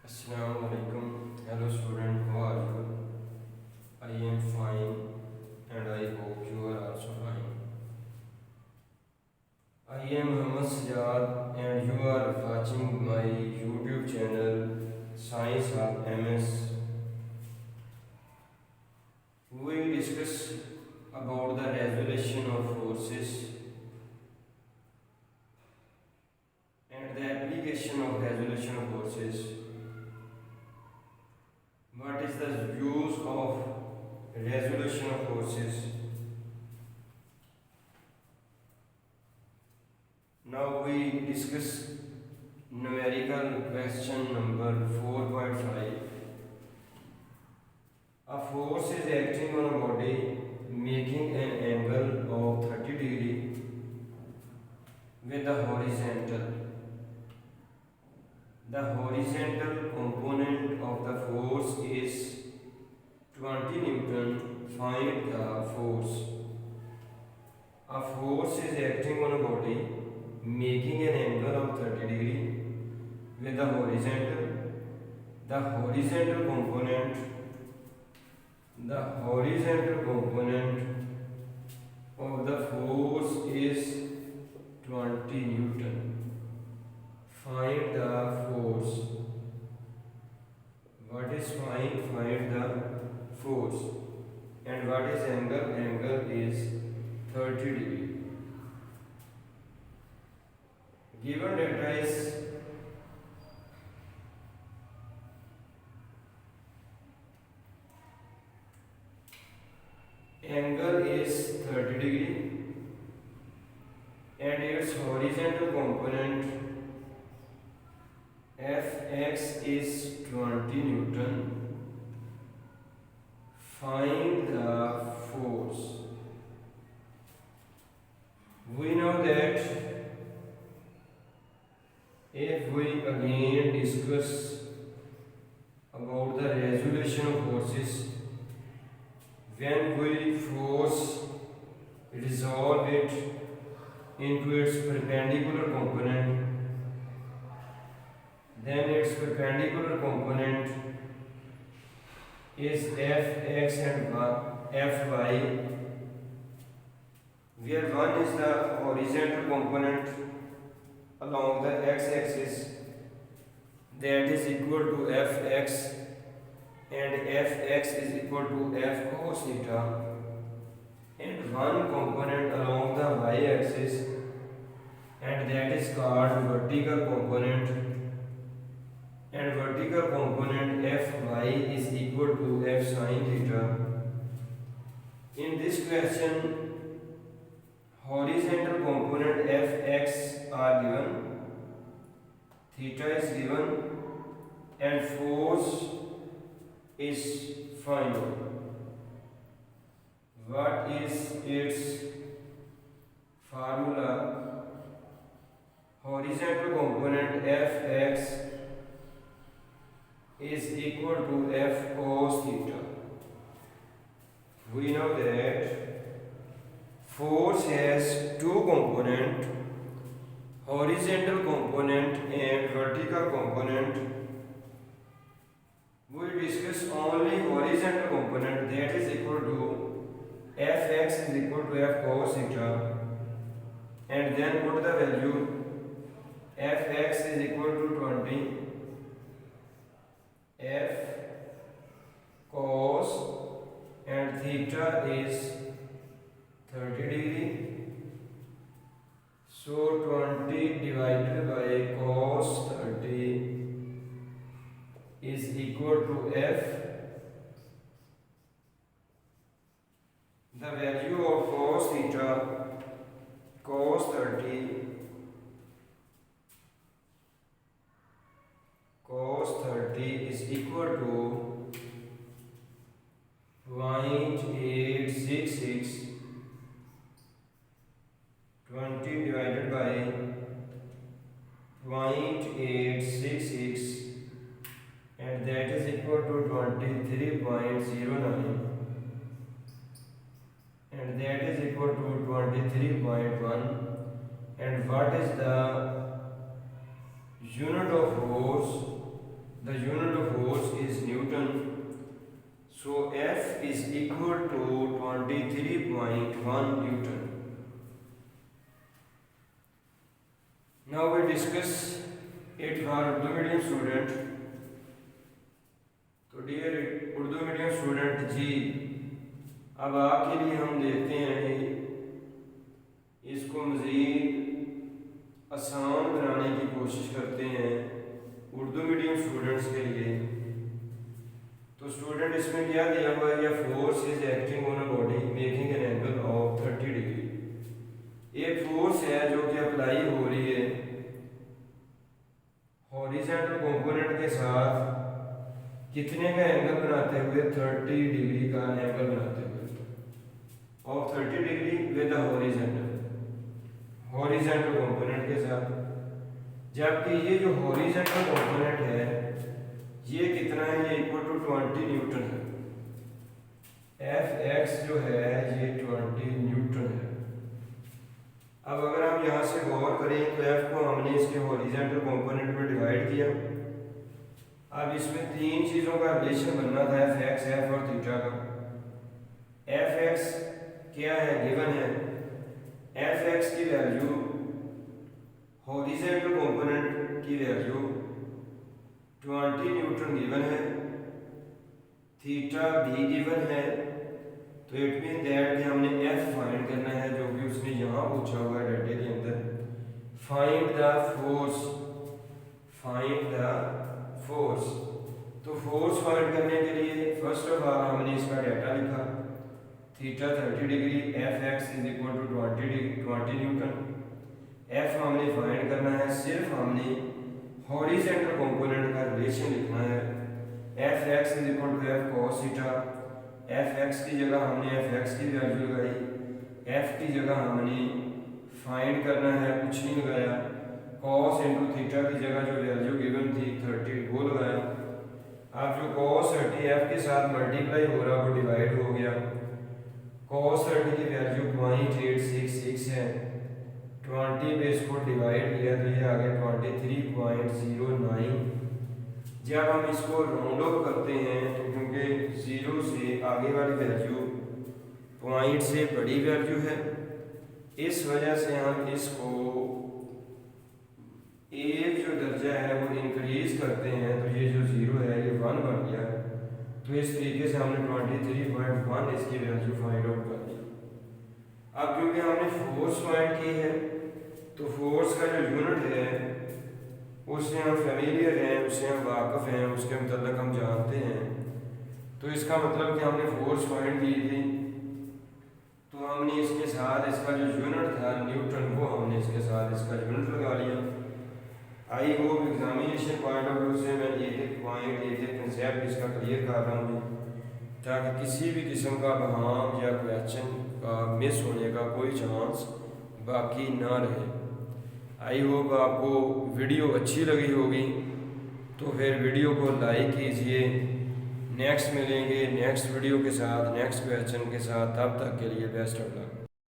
Assalamu alaikum. Hello student, how are you? I am fine and I hope you are also fine. I am Muhammad Sajad and you are watching my YouTube channel Science of MS. We will discuss about the resolution of forces and the application of resolution of forces. What is the use of resolution of forces? Now we discuss numerical question number 4.5. A force is acting on a body making an angle of 30 degree with the horizontal. The horizontal component of the force is 20 Newton. Find the force. A force is acting on a body making an angle of 30 degree with the horizontal. The horizontal component of the force is 20 Newton. Find the force. What is find the force. And what is angle? Angle is 30 degree. Given data is angle is 30 degree and its horizontal component Fx is 20 Newton. Find the force. We know that if we again discuss about the resolution of forces, when we force resolve it into its perpendicular component, then its perpendicular component is Fx and Fy, where 1 is the horizontal component along the x-axis, that is equal to Fx, and Fx is equal to F cos theta, and 1 component along the y-axis, and that is called vertical component, and vertical component Fy is equal to F sin theta. In this question, horizontal component Fx are given, theta is given, and force is found. What is its formula? Horizontal component Fx is equal to F cos theta. We know that force has two components, horizontal component and vertical component. We discuss only horizontal component, that is equal to Fx is equal to F cos theta, and then put the value. Fx is equal to 20, F cos, and theta is 30 degree. So 20 divided by cos 30 is equal to F. The value of cos theta, cos 30 is equal to 0.866. 20 divided by 0.866, and that is equal to 23.09, and that is equal to 23.1. And what is the unit of force? the unit of force is Newton. So F is equal to 23.1 Newton. Now we discuss it for Urdu medium student. तो dear Urdu medium student जी, अब आपके लिए हम देखते हैं कि इसको मज़ीद आसान बनाने की कोशिश करते हैं उर्दू मीडियम स्टूडेंट्स के लिए। तो स्टूडेंट इसमें क्या दिया हुआ है, या force is acting on a body making an angle of 30 degree. एक फोर्स है जो कि अप्लाई हो रही है हॉरिजॉन्टल कंपोनेंट के साथ, कितने का एंगल बनाते हुए, 30 डिग्री का एंगल बनाते हुए, of 30 degree with horizontal component के साथ। जबकि ये जो हॉरिजॉन्टल कंपोनेंट है ये कितना है, ये इक्वल टू 20 न्यूटन है। एफ एक्स जो है ये 20 न्यूटन है। अब अगर हम यहाँ से गौर करें तो एफ को हमने इसके हॉरिजॉन्टल कंपोनेंट में डिवाइड किया। अब इसमें तीन चीज़ों का रिलेशन बनना था, एफ एक्स, एफ और थीटा का। एफ एक्स क्या है, गिवन है। एफ एक्स की वैल्यू हॉरिजॉन्टल कंपोनेंट की वैल्यू 20 न्यूटन गिवन है, थीटा भी गिवन है। तो इट मीन दैट कि हमने एफ फाइंड करना है, जो कि उसने यहाँ पूछा हुआ है डाटे के अंदर। Find the force, find the force. तो फोर्स फाइंड करने के लिए फर्स्ट ऑफ ऑल हमने इसका डाटा लिखा, theta 30 degree, F x is equal to 20 newton. F हमने फाइंड करना है, सिर्फ हमने हॉरिजॉन्टल कंपोनेंट का रिलेशन लिखना है। F x is equal to F cos theta. F x की जगह हमने एफ एक्स की वैल्यू लगाई, एफ की जगह हमने फाइंड करना है, कुछ नहीं लगाया। कॉस इंटू थीटा की जगह जो वैल्यू गिवन थी 30 वो लगाया। अब जो कॉस 30 एफ के साथ मल्टीप्लाई हो रहा वो डिवाइड हो गया। कॉस 30 की वैल्यू 0.866 है, 20 पे इसको डिवाइड किया तो ये आ गया 23.09। जब हम इसको राउंड ऑफ करते हैं तो क्योंकि 0 से आगे वाली वैल्यू पॉइंट से बड़ी वैल्यू है, इस वजह से हम इसको एक जो दर्जा है वो इंक्रीज करते हैं। तो ये जो 0 है ये 1 बन गया। तो इस तरीके से हमने 23.1 इसकी वैल्यू फाइंड आउट कर दी। अब क्योंकि हमने फोर्स फाइंड की है तो फोर्स का जो यूनिट है उससे हम फेमिलियर हैं, उससे हम वाकिफ हैं, उसके मतलब हम जानते हैं। तो इसका मतलब कि हमने फोर्स फाइंड की थी तो हमने इसके साथ इसका जो यूनिट था न्यूटन, वो हमने इसके साथ इसका यूनिट लगा लिया। I hope examination point of view से मैं एक एक पॉइंट, एक एक कंसेप्ट इसका क्लियर कर रहा हूँ ताकि किसी भी किस्म का बहाम या क्वेश्चन का मिस होने का कोई चांस बाकी ना रहे। आई होप आपको वीडियो अच्छी लगी होगी, तो फिर वीडियो को लाइक कीजिए। नेक्स्ट मिलेंगे नेक्स्ट वीडियो के साथ, नेक्स्ट क्वेश्चन के साथ। तब तक के लिए बेस्ट ऑफ लक।